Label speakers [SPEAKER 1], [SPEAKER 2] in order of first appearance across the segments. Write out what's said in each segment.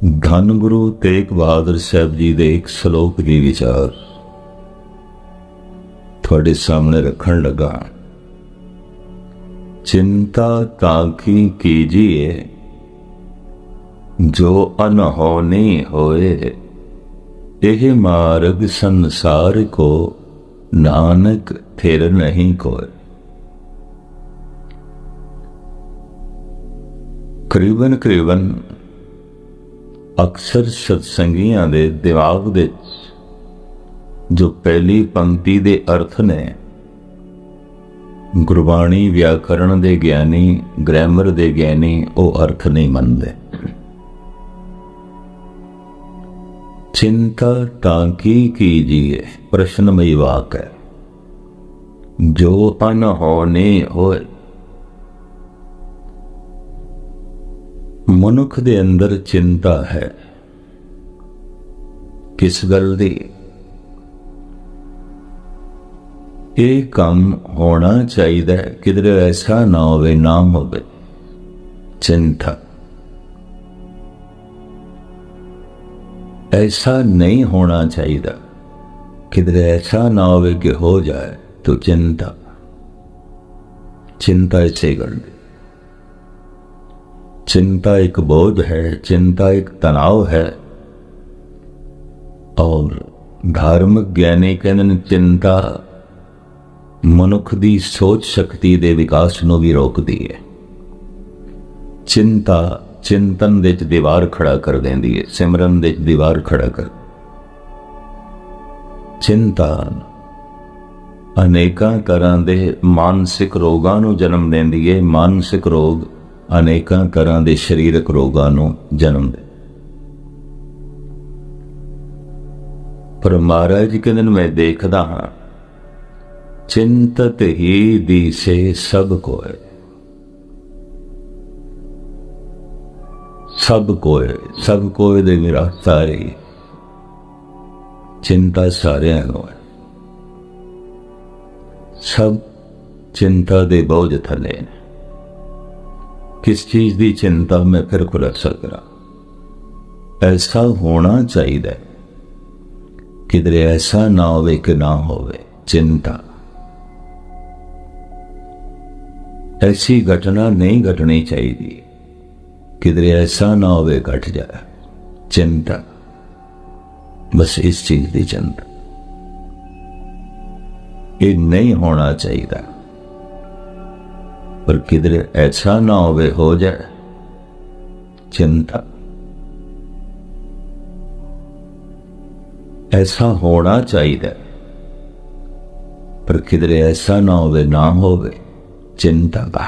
[SPEAKER 1] ਧੰਨ ਗੁਰੂ ਤੇਗ ਬਹਾਦਰ ਸਾਹਿਬ ਜੀ ਦੇ ਇੱਕ ਸ਼ਲੋਕ ਦੀ ਵਿਚਾਰ ਤੁਹਾਡੇ ਸਾਹਮਣੇ ਰੱਖਣ ਲੱਗਾ। चिंता ताकि कीजिए जो अनहोनी होए, यह मार्ग संसार को नानक फिर नहीं कोय। करीबन अक्सर सत्संगियां दे दिमाग दे जो पहली पंक्ति दे अर्थ ने गुरबाणी व्याकरण दे ज्ञानी ग्रामर दे ज्ञानी वो अर्थ नहीं मनते। चिंता ताकि कीजिए प्रश्नमयी वाक है, जो अनहोनी होए। मनुख दे अंदर चिंता है किस गल दी? ये काम होना चाहिए किधरे ऐसा ना होवे ना होवे। चिंता ऐसा नहीं होना चाहिए किधरे ऐसा ना होवे कि हो जाए तो चिंता ऐसे कर दे। चिंता एक बोझ है, चिंता एक तनाव है। और धार्मिक ज्ञानी कहते चिंता मनुख दी सोच शक्ति दे विकास नूं भी रोकदी है। चिंता चिंतन दे च दीवार खड़ा कर देंदी है, सिमरन दे च दीवार खड़ा कर। चिंता अनेकां तरह दे मानसिक रोगां नूं जन्म देंदी है। मानसिक रोग अनेकां तरह दे शरीरक रोगां नूं जन्म दे। पर महाराज कहंदे मैं देखदा हां चिंतत ही दिसे सब कोय। सब कोय दे मेरा सारी चिंता सारे है। सब चिंता दे बोझ थले। किस चीज की चिंता मैं फिर खुलासा करा। ऐसा होना चाहिए किधरे ऐसा ना होवे कि ना होवे। चिंता ऐसी घटना नहीं घटनी चाहिए किधरे ऐसा ना होवे घट जाए। चिंता बस इस चीज की चिंता। ये नहीं होना चाहिए पर किधरे ऐसा ना होवे हो जाए। चिंता ऐसा होना चाहिए पर किधरे ऐसा ना होवे ना होवे। चिंता का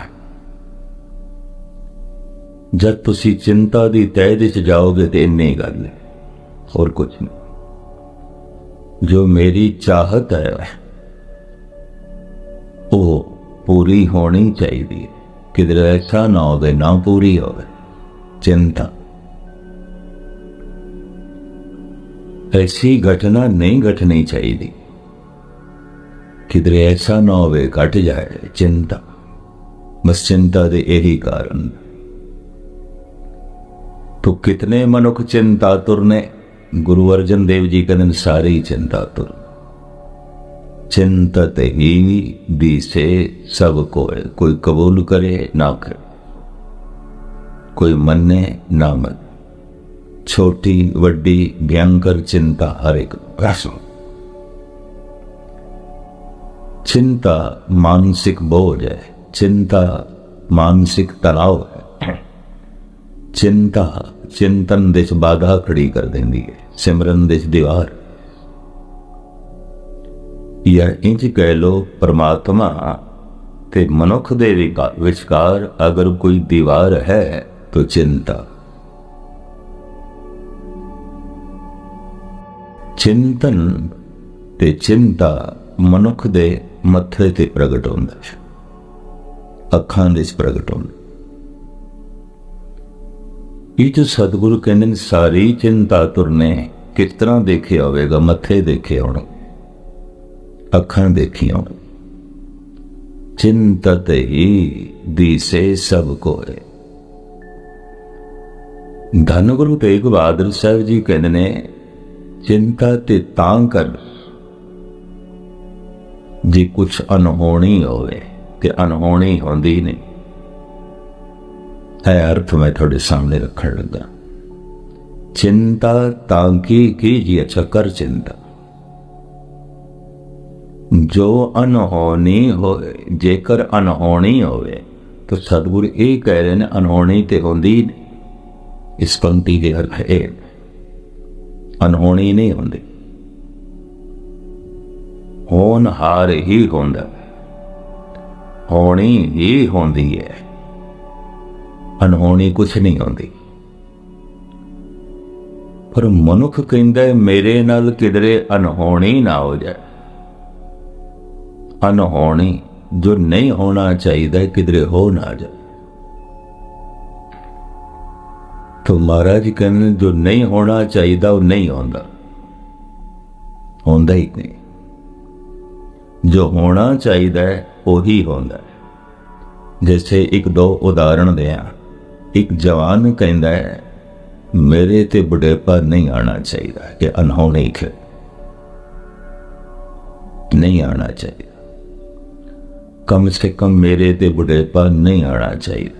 [SPEAKER 1] जब तुसी चिंता दी तह विच जाओगे तो इन्नी गल है और कुछ नहीं। जो मेरी चाहत है वो पूरी होनी चाहिए किधर ऐसा ना होवे ना पूरी होवे। चिंता ऐसी घटना नहीं घटनी चाहिए किधर ऐसा ना होवे घट जाए। चिंता बस चिंता दे यही कारण। तो कितने मनुख चिंता तुरने। गुरु अर्जन देव जी कहते सारे ही चिंता तुर। चिंतत ही दिसे सब कोय। कोई कबूल करे ना करे, कोई मन्ने ना मन। छोटी वड्डी भयंकर चिंता हर एक। चिंता मानसिक बोझ है। चिंता मानसिक तनाव है। चिंता चिंतन दे च बाधा खड़ी कर देंदी है, सिमरन दे च दीवार। या इंज कह लो परमात्मा ते मनुख दे विचकार अगर कोई दीवार है तो चिंता। चिंतन ते चिंता मनुख दे मथे ते प्रगट होंदा है, अखां दे प्रगट होंदा। ये जो सतगुरु कहते सारी चिंता तुरने किस तरह देखे होवेगा? मथे देखे होने, अखां देखी होने। चिंतत ही दिसे सब कोय। धन गुरु तेग बहादुर साहब जी कहते ने चिंता ते तां कर जे कुछ अनहोनी होवे ते अनहोनी होंदी नहीं। है अर्थ मैं थोड़े सामने रखने लगा। चिंता ताकि कीजिए, अच्छा कर चिंता। जो अनहोनी हो, जेकर अनहोनी होवे तो सतगुरु ये कह रहे हैं अनहोनी ते होंदी नहीं। इस पंक्ति के अर्थ है अनहोनी नहीं होंदी, होनहार ही होंदा, होनी ही होंदी है, अनहोनी कुछ नहीं होंदी। पर मनुख कहंदा है मेरे नाल किधरे अनहोनी ना हो जाए। अनहोनी जो नहीं होना चाहिए किधरे हो ना जाए। तो महाराज कहने जो नहीं होना चाहिए वो नहीं होता, होंदा ही नहीं। जो होना चाहिए वो ही होता है। जैसे एक दो उदाहरण दें। एक जवान कहता है मेरे ते बुढ़ेपा नहीं आना चाहिए, कि अनहोनी के नहीं आना चाहिए, कम से कम मेरे ते बुढ़ेपा नहीं आना चाहिए।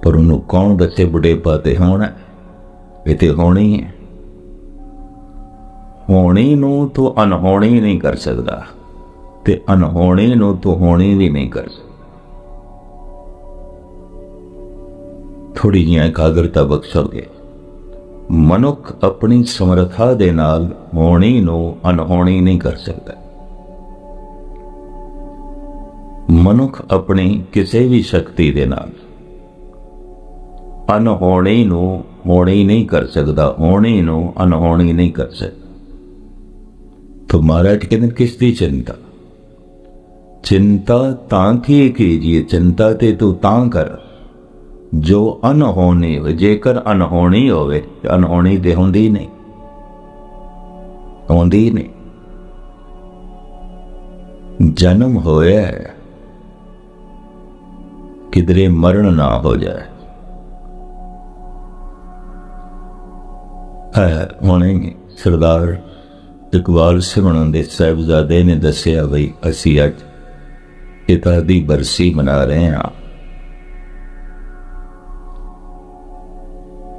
[SPEAKER 1] पर उन्होंने कौन दसे बुढ़ेपा ते होना, ये तो होनी है। होनी नू तो अनहोनी नहीं कर सकता, ते अनहोनी नू तो होनी भी नहीं कर सकता। थोड़ी जी एकाग्रता बख्शोगे। मनुख अपनी समर्था दे नाल होनी नू अनहोनी नहीं कर सकता। मनुख अपनी किसी भी शक्ति दे नाल अनहोनी नू होनी नहीं कर सकता, होनी नू अनहोनी नहीं कर सकता। तो महाराज कहते किसकी चिंता? चिंता ताकि कीजिए, चिंता ते तू तां कर जो अनहोनी हो। जेकर अनहोनी होवे अनहोनी ते होंदी नहीं, होंदी नहीं। जन्म होया किधरे मरण ना हो जाए। हुणे सरदार इकबाल सिंह दे साहिबजादे ने दसिया बई असी अज पिता दी बरसी मना रहे हैं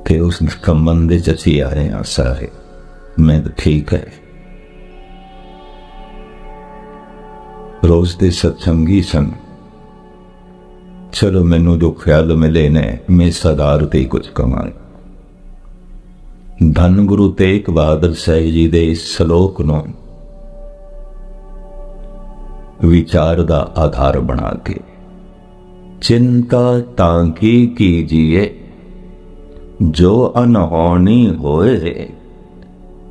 [SPEAKER 1] ते उस संबंध असी आए हैं सारे। मैं तो ठीक है। रोज दे सत्संगी सन। चलो मैनू जो ख्याल मिले ने मैं सदार ते कुछ कमाए। धन गुरु तेग बहादुर साहिब जी दे इस सलोक नू विचार दा आधार बना के चिंता ताकि कीजिए जो अनहोनी होए,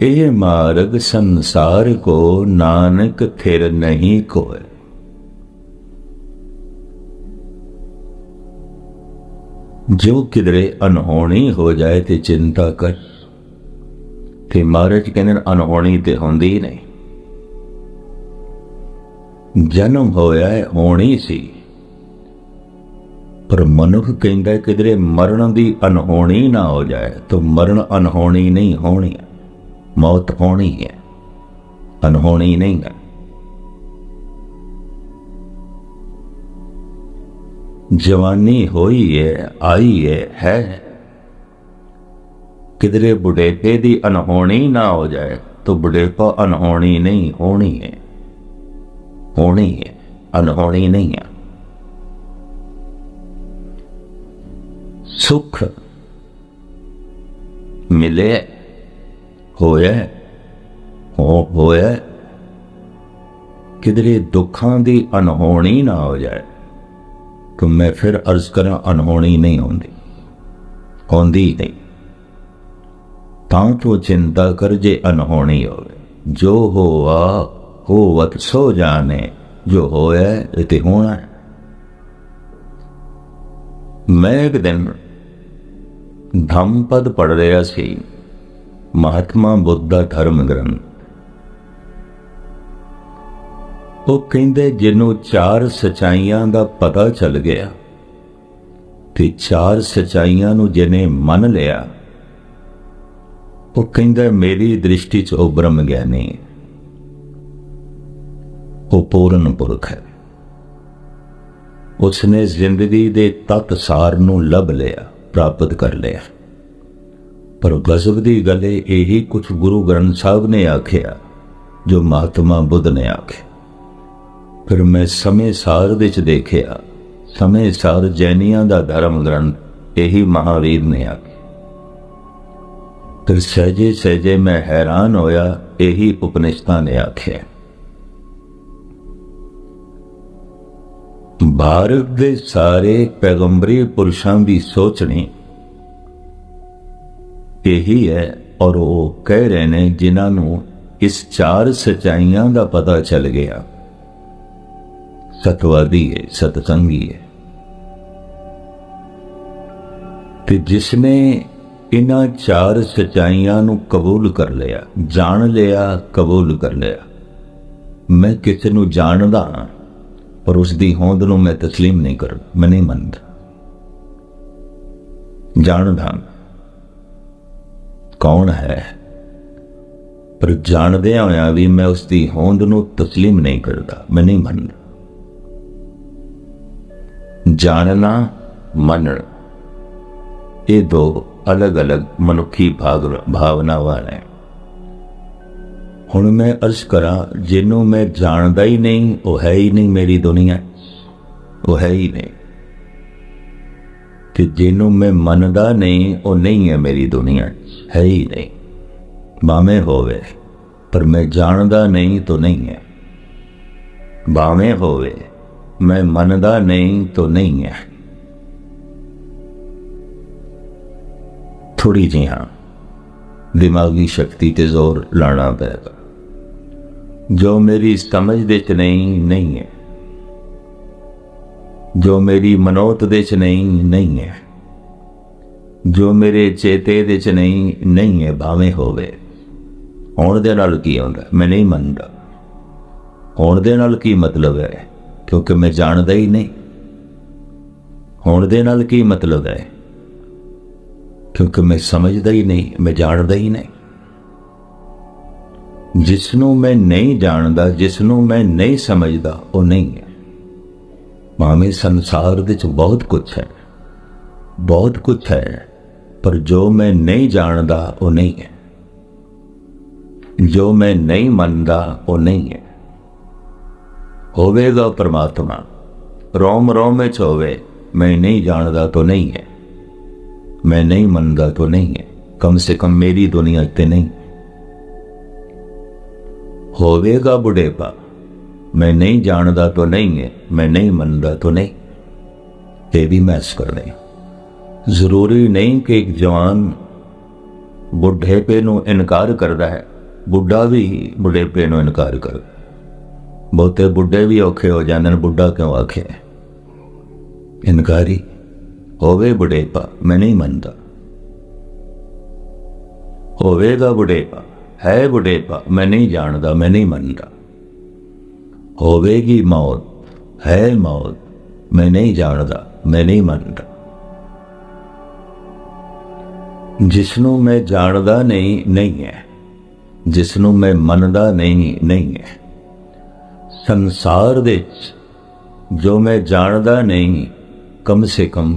[SPEAKER 1] ये मार्ग संसार को नानक थिर नहीं कोय। जो किधरे अनहोनी हो जाए ते चिंता कर। ते महाराज कहने अनहोनी ते होंदी नहीं। जन्म होया है होनी सी, पर मनुख कहता है किधरे मरण दी अनहोनी ना हो जाए। तो मरण अनहोनी नहीं होनी है, मौत होनी है, अनहोनी नहीं है। जवानी होई है, आई है। किधरे बुढ़ेपे दी अनहोनी ना हो जाए तो बुढ़ेपा अनहोनी नहीं होनी है, होनी है, अनहोनी नहीं है। सुख मिले होया किधरे दुखां दी अनहोनी ना हो जाए तो मैं फिर अर्ज करा अनहोनी नहीं होंदी, होंदी नहीं। तां तो चिंता कर जे अनहोनी होवे। जो होवा होवत सो जाने, जो होया इते होना है। मैं एक दिन धम्मपद पढ़ रहा सी, महात्मा बुद्ध दा धर्म ग्रंथ। वो कहंदे जिन्हों चार सच्चाइयां दा पता चल गया ਤੇ चार सच्चाइयां नूं जिहने मन लिया वो कहंदा मेरी दृष्टि च वो ब्रह्म ज्ञानी है, वो पूर्ण पुरख है। उसने जिंदगी दे तत सार नूं लभ लिया, प्राप्त कर लिया। पर गजब की गल यही कुछ गुरु ग्रंथ साहब ने आखिया जो महात्मा बुद्ध ने आखे। फिर मैं समय सार विच देखिया, समय सार जैनियां दा धर्म ग्रंथ यही महावीर ने आखे। फिर सहजे सहजे मैं हैरान होया, यही उपनिषदां ने आखे। भारत दे सारे पैगंबरी पुरुषां की सोचनी यही है, और वो कह रहे ने जिन्होंने इस चार सच्चाइयां का पता चल गया, सतवादी है, सतसंगी है। ते जिसने इन्हां चार सच्चाइयां नूं कबूल कर लिया, जान लिया, कबूल कर लिया। मैं किसी नूं जानदा हां पर उसकी होंद नूं मैं तस्लीम नहीं कर, मैं नहीं मनदा। जानदा कौन है पर जानदे होया भी मैं उसकी होंद नूं तस्लीम नहीं करता, मैं नहीं मनदा। जानना मनना ये दो अलग अलग मनुखी भावनावां ने। हुण मैं अर्ज करा, जिन्हों मैं जानदा ही नहीं वो है ही नहीं मेरी दुनिया, वो है ही नहीं। कि जिन्हों मैं मनदा नहीं वो नहीं है मेरी दुनिया, है ही नहीं। भावें होवे पर मैं जानदा नहीं तो नहीं है, भावें होवे मैं मनदा नहीं तो नहीं है। थोड़ी जी हाँ दिमागी शक्ति ते जोर लाना पेगा। जो मेरी समझ दे च नहीं है, जो मेरी मनोत दे च नहीं है, जो मेरे चेते दे च नहीं है। भावें होवे होण दे नाल की होंदा, मैं नहीं मनदा। होण दे नाल की मतलब है, क्योंकि मैं जानदा ही नहीं। होण दे नाल की मतलब है, क्योंकि मैं समझदा ही नहीं, मैं जानदा ही नहीं। जिसनों मैं नहीं जानदा, जिसनों मैं नहीं समझदा वो नहीं है। भावें संसार विच बहुत कुछ है, बहुत कुछ है, पर जो मैं नहीं जानदा वो नहीं है, जो मैं नहीं मनदा वो नहीं है। होवेगा परमात्मा रोम रोम में होवे, मैं नहीं जानदा तो नहीं है, मैं नहीं मनदा तो नहीं है, कम से कम मेरी दुनिया ते नहीं। होवेगा बुढ़ेपा, मैं नहीं जानदा तो नहीं है, मैं नहीं मनदा तो नहीं। ये भी महस करने जरूरी नहीं कि एक जवान बुढ़ेपे नूं इनकार करता है, बुढ़ा भी बुढ़ेपे नूं इनकार कर। बहुते बुढ़े भी औखे हो जाते हैं, बुढ़ा क्यों आखे इनकारी। होवे बुढ़ेपा मैं नहीं मनदा, होवेगा बुढ़ेपा है बुढ़ेपा मैं नहीं जानदा, मैं नहीं मनदा। होवेगी मौत है मौत मैं नहीं जानदा, मैं नहीं मनदा। जिसनों मैं जानदा नहीं है, जिसनों मैं मनदा नहीं है। संसार दे जो मैं जानदा नहीं, कम से कम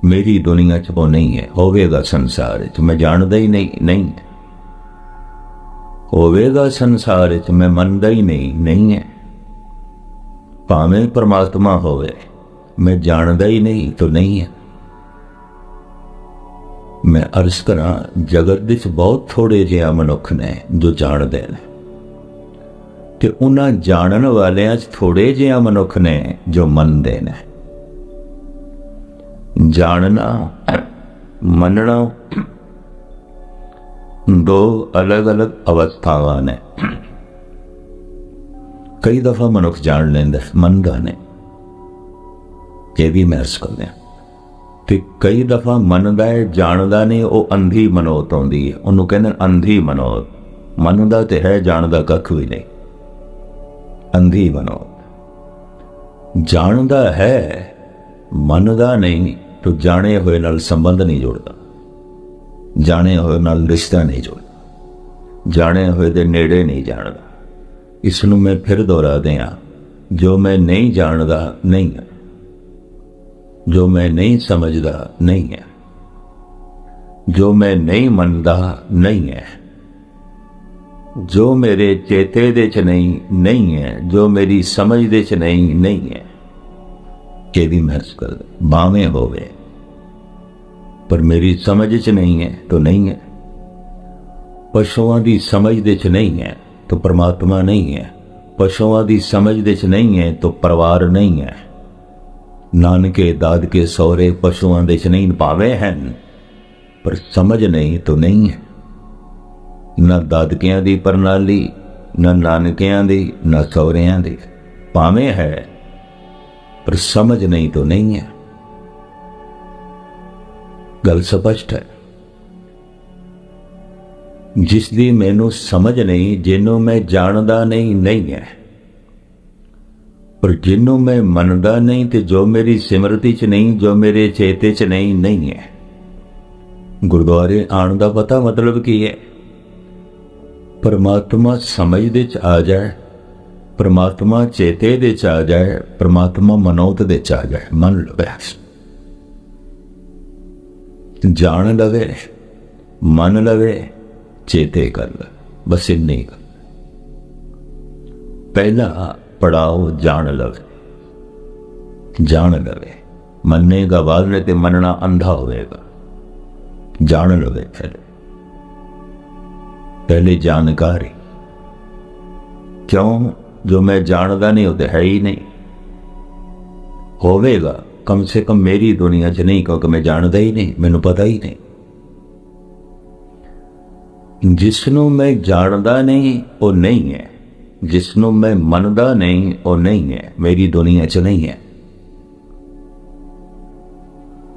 [SPEAKER 1] मेरी दुनिया च वो नहीं है। होवेगा संसार च मैं जानदा ही नहीं है। होवेगा संसार च मैं मनदा ही नहीं है। भावें परमात्मा होवे मैं जानदा ही नहीं तो नहीं है। मैं अर्ज करा, जगत विच बहुत थोड़े जिहा मनुख ने जो जानते हैं, ते उन्हां जानन वालियां च थोड़े जिहा मनुख ने जो मनदे ने। जानना मनना दो अलग अलग अवस्थावां ने। कई दफा मनुख जान लेंदा मनदा ने, ये भी महस करदे हैं। ते कई दफा मनदा है जानदा नहीं, वो अंधी मनोत आउंदी है, उन्होंने कहंदे अंधी मनोत। मनदा ते है जानदा कख भी नहीं, अंधी मनोत। जानदा है ਮੰਨਦਾ ਨਹੀਂ तो जाने हुए नाल संबंध नहीं जोड़ता, जाने हुए नाल रिश्ता नहीं जोड़ता, जाने हुए दे नेड़े नहीं जानदा। इसनूं मैं फिर दोहरा दियां, जो मैं नहीं जानदा नहीं है, जो मैं नहीं समझदा नहीं है, जो मैं नहीं मनदा नहीं है, जो मेरे चेते दे च नहीं है, जो मेरी समझ दे च नहीं है। केदी महसूस कर भावें होवे पर मेरी समझ च नहीं है तो नहीं है। पशुओं की समझ दे च नहीं है तो परमात्मा नहीं है, पशुओं की समझ दे च नहीं है तो परिवार नहीं है। नानके दादके सौरे पशुओं दे च नहीं पावे हैं पर समझ नहीं तो नहीं है। न दादकियां दी प्रणाली, न नानकियां दी, न सौरियां दी, भावें है पर समझ नहीं तो नहीं है। गल स्पष्ट है। जिसदी मैनू समझ नहीं, जिन्हों मैं जानदा नहीं है, पर जिन्हों मैं मनदा नहीं ते जो मेरी सिमरती च नहीं, जो मेरे चेते च नहीं है। गुरुद्वारे आने का पता मतलब की है? परमात्मा समझ दे च आ जाए, परमात्मा चेते दे च आ जाए, परमात्मा मनोत दे च आ जाए, मन लवे, जान लवे, मन लवे, चेते कर ले, बस इन्नी गल। पहला पड़ाव जान लवे, जान लवे। मनेगा वाले ते मनना अंधा होएगा। जान लवे पहले जानकारी। क्यों? जो मैं जानदा नहीं होते है ही नहीं। होवेगा कम से कम मेरी दुनिया च नहीं, क्योंकि मैं जानदा ही नहीं, मैनू पता ही नहीं। जिसनों मैं जानदा नहीं वो नहीं है, जिसनों मैं मनदा नहीं वो नहीं है, मेरी दुनिया च नहीं है।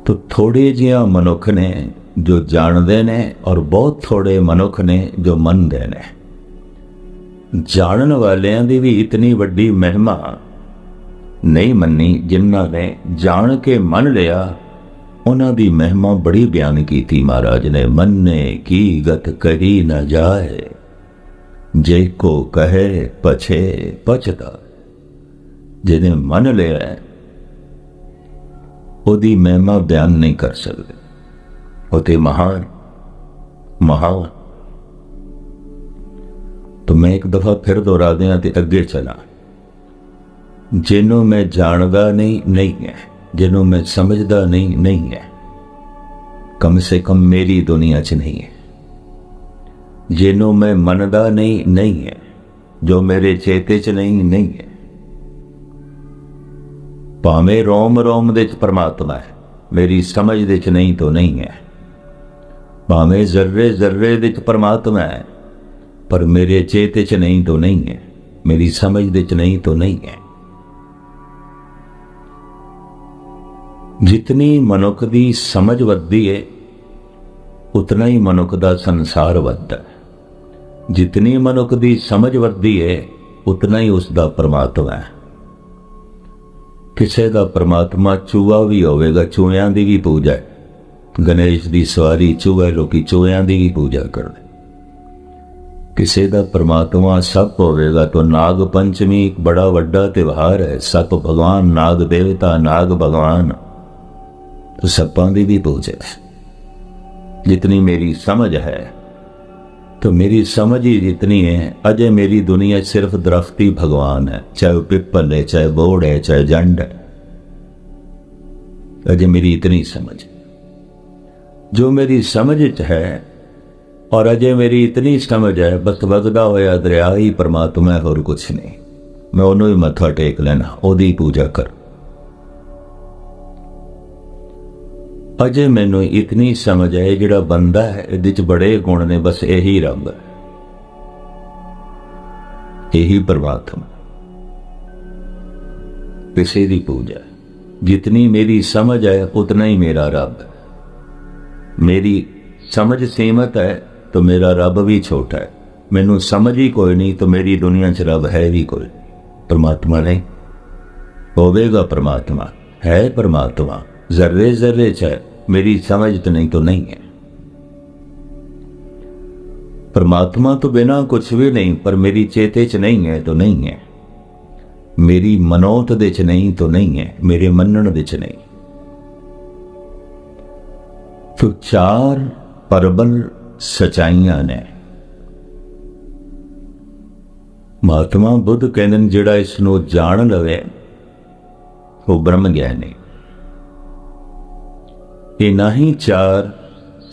[SPEAKER 1] तो थोड़े जिहा मनुख ने जो जानते ने और बहुत थोड़े मनुख ने जो मनते ने। जानन वालियां दी भी इतनी वड्डी महिमा नहीं मन्नी, जिन्हां ने जान के मन लिया उन्हां दी महिमा बड़ी बयान की थी महाराज ने। मन्ने की गत करी न जाए, जे को कहे पछे पछता। जिन्हें मन लिया ओदी महिमा बयान नहीं कर सकते, होते महान महान। तो मैं एक दफा फिर दोहरा दिया ते अगे चला। जिन्हों मैं जानदा नहीं है, जिन्हों मैं समझदा नहीं है, कम से कम मेरी दुनिया च नहीं है। जिन्हों मैं मनदा नहीं है, जो मेरे चेते च नहीं है। भावें रोम रोम दे च परमात्मा है, मेरी समझ दे च नहीं तो नहीं है। भावें जर्रे जर्रे दे च परमात्मा है, पर मेरे चेते च नहीं तो नहीं है, मेरी समझ दे च नहीं तो नहीं है। जितनी मनुख दी समझ वधदी है उतना ही मनुख दा संसार वधदा है। जितनी मनुख दी समझ वधदी है उतना ही उसका परमात्मा है। किसी का परमात्मा चूहा भी होवेगा, चूहियां दी भी पूजा है। गणेश की सवारी चूहे, लोग चूहियां दी भी पूजा करते। किसी का परमात्मा सप होवेगा तो नाग पंचमी एक बड़ा वड्डा त्योहार है। सप भगवान, नाग देवता, नाग भगवान, तो सपां दी भी पूजा है। जितनी मेरी समझ है, तो मेरी समझ ही जितनी है, अजय मेरी दुनिया सिर्फ दरख्ती भगवान है, चाहे वो पिपल है, चाहे बोड़ है, चाहे जंड है। अजय मेरी इतनी समझ जो मेरी समझ है, और अजय मेरी इतनी समझ है, बस वगदा होया दरिया ही परमात्मा है, और कुछ नहीं। मैं उन्होंने ही मत्था टेक लेना, ओदी पूजा कर। अजय मैनू इतनी समझ है, जिहड़ा बंदा है इहदे च बड़े गुण ने, बस यही रब है, यही परमात्मा। किसी की पूजा, जितनी मेरी समझ है उतना ही मेरा रब है। मेरी समझ सीमित है तो मेरा रब भी छोटा है। मैनू समझ ही कोई नहीं तो मेरी दुनिया च रब है भी कोई, परमात्मा नहीं। होवेगा परमात्मा, है परमात्मा, जर्रे जर्रे च है, मेरी समझ तो नहीं है। परमात्मा तो बिना कुछ भी नहीं, पर मेरी चेते च नहीं है तो नहीं है, मेरी मनोत दे च नहीं तो नहीं है, मेरे मनन दे च नहीं। तो चार परबल सचाइयां ने। महात्मा बुद्ध कहते हैं जिहड़ा इसनों जान लवे वो ब्रह्म ज्ञानी। इन्हां ही चार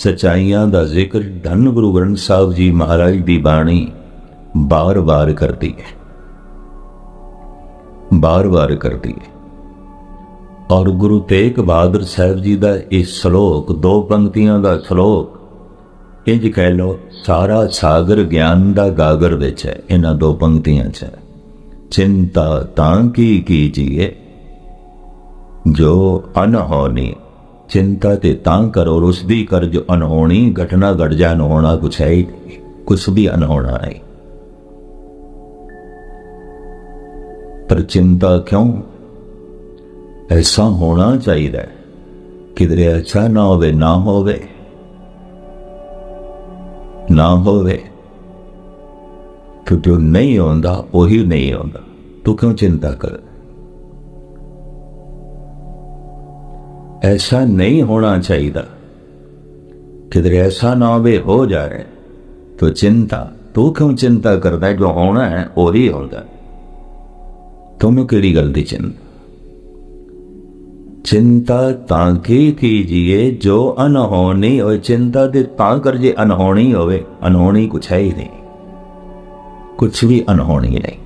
[SPEAKER 1] सचाइयां दा जिक्र धन गुरु ग्रंथ साहब जी महाराज दी बाणी बार बार करती है, बार बार करती है। और गुरु तेग बहादुर साहब जी का यह श्लोक, दो पंक्तियां का श्लोक, इंज कह लो सारा सागर ज्ञान का गागर विच है। इन्हां दो पंक्तियां च चिंता तां की कीजिए जो अनहोनी, चिंता ते तां करो और उसदी कर जो अनहोनी, घटना घट जाए, अनहोना कुछ है ही नहीं, कुछ भी अनहोना नहीं। पर चिंता क्यों? ऐसा होना चाहिए किधरे अच्छा ना होवे, ना होवे, ना होवे। तो जो नहीं होता वही नहीं होता, तू क्यों चिंता कर? ऐसा नहीं होना चाहिए, किधरे ऐसा ना होवे, हो जाए तो चिंता, तू क्यों चिंता करता है? जो होना है वही होता, तुम्हें केड़ी गल दी चिंता? चिंता ताकि कीजिए जो अनहोनी, और चिंता दे तां कर जे अनहोनी होवे, अनहोनी कुछ है ही नहीं, कुछ भी अनहोनी नहीं।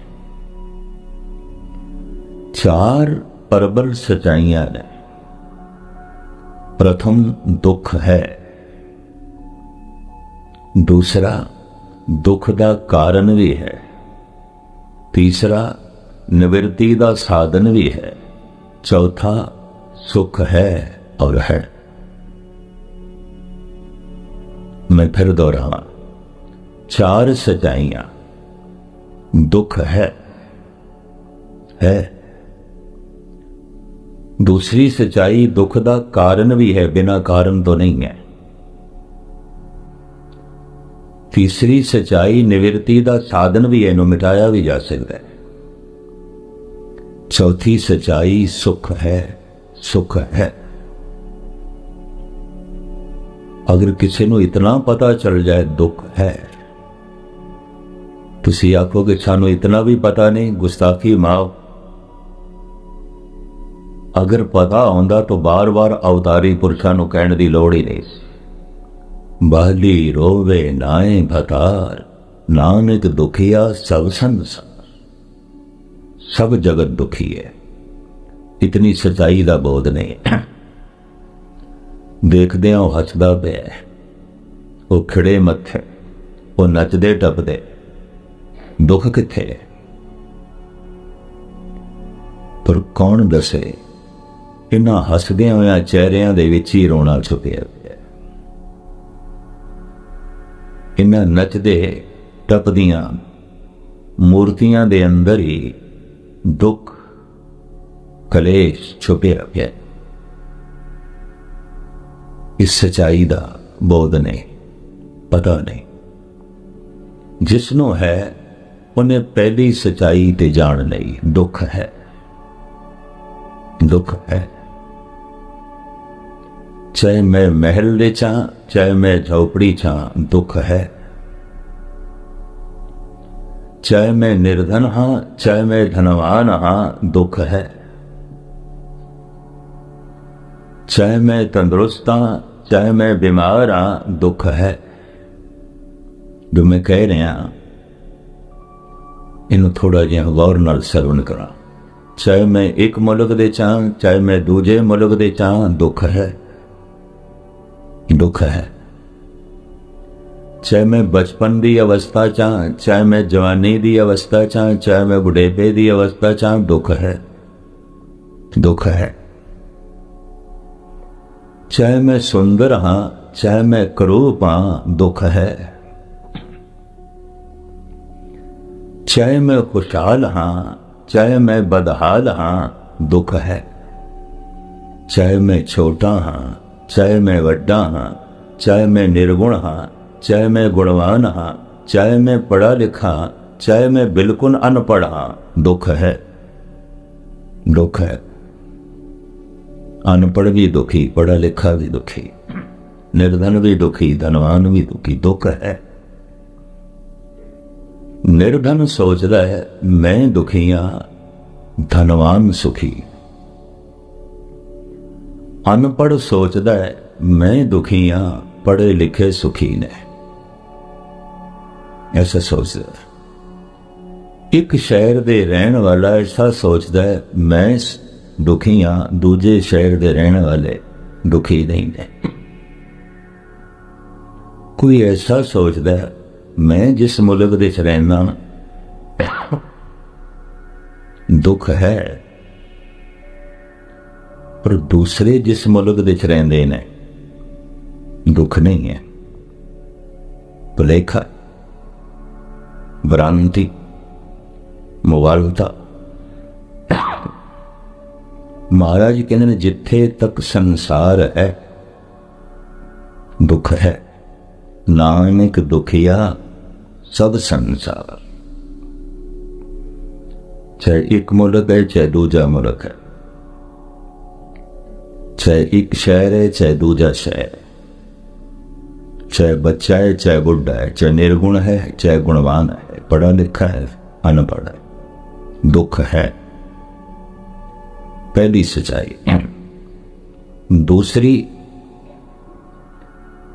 [SPEAKER 1] चार परबल सच्चाइयां ने। प्रथम दुख है, दूसरा दुख का कारण भी है, तीसरा निवृत्ति का साधन भी है, चौथा सुख है और है। मैं फिर दोहरावा, चार सच्चाइयां, दुख है, दूसरी सच्चाई दुख का कारण भी है, बिना कारण तो नहीं है, तीसरी सच्चाई निवृत्ति का साधन भी है, इन्हें मिटाया भी जा सकता है, चौथी सच्चाई सुख है, सुख है। अगर किसी को इतना पता चल जाए दुख है, तुसी आखोगे सानू इतना भी पता नहीं, गुस्ताखी माओ। अगर पता होंदा तो बार बार अवतारी पुरुषों को कहने की लोड़ ही नहीं। बाली रोवे नाए भतार, नानक दुखिया सब संसार, सब जगत दुखी है। इतनी सच्चाई का बोध नहीं। देखदे वो हसदा पे, वो खिड़े मत्थे, वो नचदे टपदे, दुख किथे? पर कौन दसे इन्हां हसदियां होइयां चेहरियां दे विच ही रोना छुपिया पिया। इन्हां नचदे टपदियां मूर्तियां दे अंदर ही दुख कलेश छुपिया पिया। इस सच्चाई का बोध नहीं, पता नहीं। जिसनों है उन्हें पहली सच्चाई ते जान लई, दुख है, दुख है। चाहे मैं महल दे चा, चाहे मैं झोपड़ी चा, दुख है। चाहे मैं निर्धन हाँ, चाहे मैं धनवान हाँ, दुख है। चाहे मैं तंदुरुस्त हाँ, चाहे मैं बीमार हाँ, दुख है। जो मैं कह रहा इन्हू थोड़ा जिहा गौर नाल सरवण करा। चाहे मैं एक मुल्क दे चाह, चाहे मैं दूजे मुल्क दे चाह, दुख है, दुख है। चाहे मैं बचपन की अवस्था चाह, चाहे मैं जवानी की अवस्था चाह, चाहे मैं बुढ़ेपे की अवस्था चाह, दुख है, दुख है। चाहे मैं सुंदर हाँ, चाहे मैं करूप हाँ, दुख है। चाहे मैं खुशहाल हाँ, चाहे मैं बदहाल हाँ, दुख है। चाहे मैं छोटा हाँ, चाहे मैं वड्डा हाँ, चाहे मैं निर्गुण हाँ, चाहे मैं गुणवान हाँ, चाहे मैं पढ़ा लिखा, चाहे मैं बिल्कुल अनपढ़ हाँ, दुख है, दुख है। अनपढ़ भी दुखी, पढ़ा लिखा भी दुखी, निर्धन भी दुखी, धनवान भी दुखी, दुख है। निर्धन सोचता है मैं दुखिया, धनवान सुखी। अनपढ़ सोचता है मैं दुखिया, पढ़े लिखे सुखी ने। ऐसा सोचता है। एक शहर दे रहने वाला ऐसा सोचता है मैं दुखी हाँ, दूजे शहर दे रहने वाले दुखी नहीं ने। कोई ऐसा सोचता है मैं जिस मुल्क दे रहना दुख है, पर दूसरे जिस मुल्क दे रहंदे ने दुख नहीं है। भुलेखा, भ्रांति, मुगालता। महाराज कहते हैं जिथे तक संसार है दुख है, नानक दुखिया सब संसार। चाहे एक मुल्क है चाहे दूजा मुल्क है, चाहे एक शहर है चाहे दूजा शहर, चाहे बच्चा है चाहे बुढ़ा है, चाहे निर्गुण है चाहे गुणवान है, पढ़ा लिखा है अनपढ़ है, दुख है। पहली सच्चाई। दूसरी,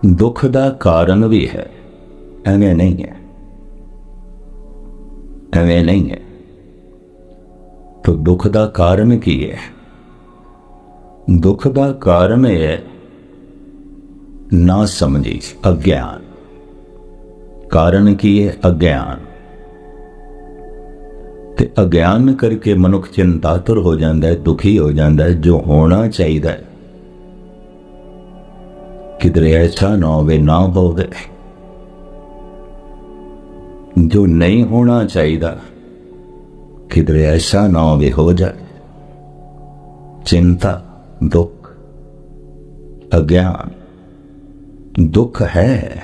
[SPEAKER 1] दुख का कारण भी है, एवं नहीं है, एवं नहीं है। तो दुख का कारण की है? दुख का कारण है ना समझी, अज्ञान। कारण की है अज्ञान। ते अज्ञान करके मनुख चिंतातुर हो जाता है, दुखी हो जाता है। जो होना चाहिए किधरे ऐसा ना होवे, ना होवे। जो नहीं होना चाहिए किधरे ऐसा ना होवे, हो जाए। चिंता, दुख, अज्ञान। दुख है,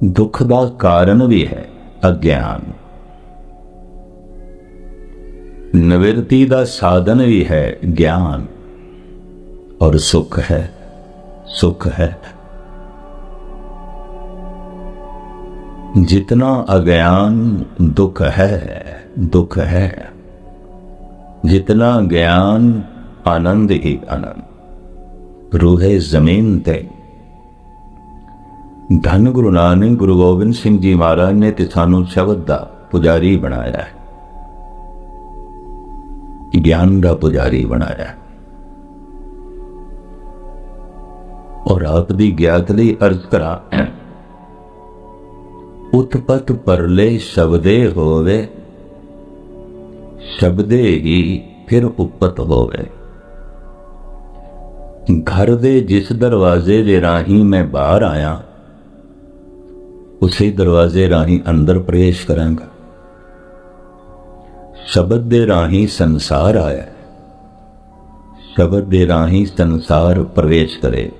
[SPEAKER 1] दुख का कारण भी है अज्ञान। निवृत्ति का साधन भी है ज्ञान। और सुख है, सुख है। जितना अज्ञान दुख है, दुख है। जितना ज्ञान आनंद ही आनंद। रूहे जमीन ते। धन गुरु नानक गुरु गोबिंद सिंह जी महाराज ने ते सानू शब्द दा पुजारी बनाया है, ज्ञान का पुजारी बनाया। और आप दी ज्ञात लई अर्ज करा, उत्पत परले शब्दे होवे, शब्दे ही फिर उपत होवे। घर दे जिस दरवाजे दे राही मैं बाहर आया, उसी दरवाजे राही अंदर प्रवेश करांगा। शब्द दे राही संसार आया, शब्द दे राही संसार प्रवेश करे।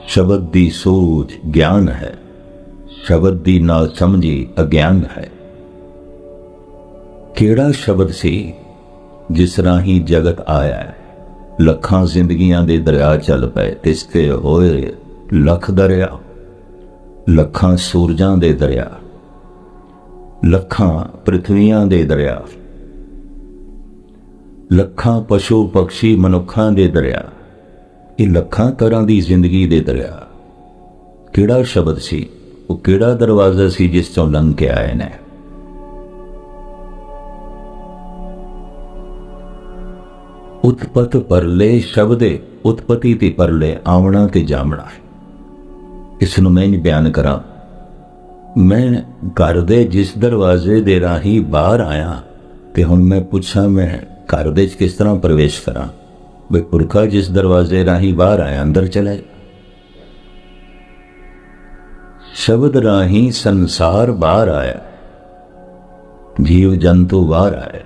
[SPEAKER 1] शब्द दी सूझ ज्ञान है, शब्द दी ना समझी अज्ञान है। केड़ा शब्द सी जिस राही जगत आया है। लखां जिंदगियां दे दरिया चल पे, तिसते होए लख दरिया। लखां सूरजां दे दरिया, लखां पृथ्वियां दे दरिया, लखां पशु पक्षी मनुखां दे दरिया। ये लखां तरह की जिंदगी दे दरिया। केड़ा शब्द सी, वो केड़ा दरवाजा सी जिस चों लंघ के आए ने। उत्पत परले शब्दे, उत्पत्ति ते परले, आवना ते जामना। इसनू मैं नहीं बयान करा। मैं घर दे जिस दरवाजे दे राही बाहर आया, ते हुण मैं पूछा मैं घर दे किस तरह प्रवेश करा। वे पुरखा जिस दरवाजे राही बाहर आया अंदर चले। शब्द राही संसार बाहर आया, जीव जंतु बाहर आए।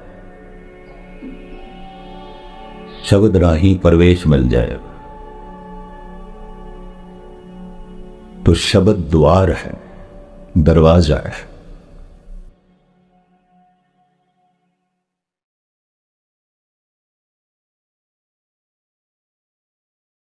[SPEAKER 1] शब्द राही प्रवेश मिल जाएगा। तो शब्द द्वार है, दरवाजा है।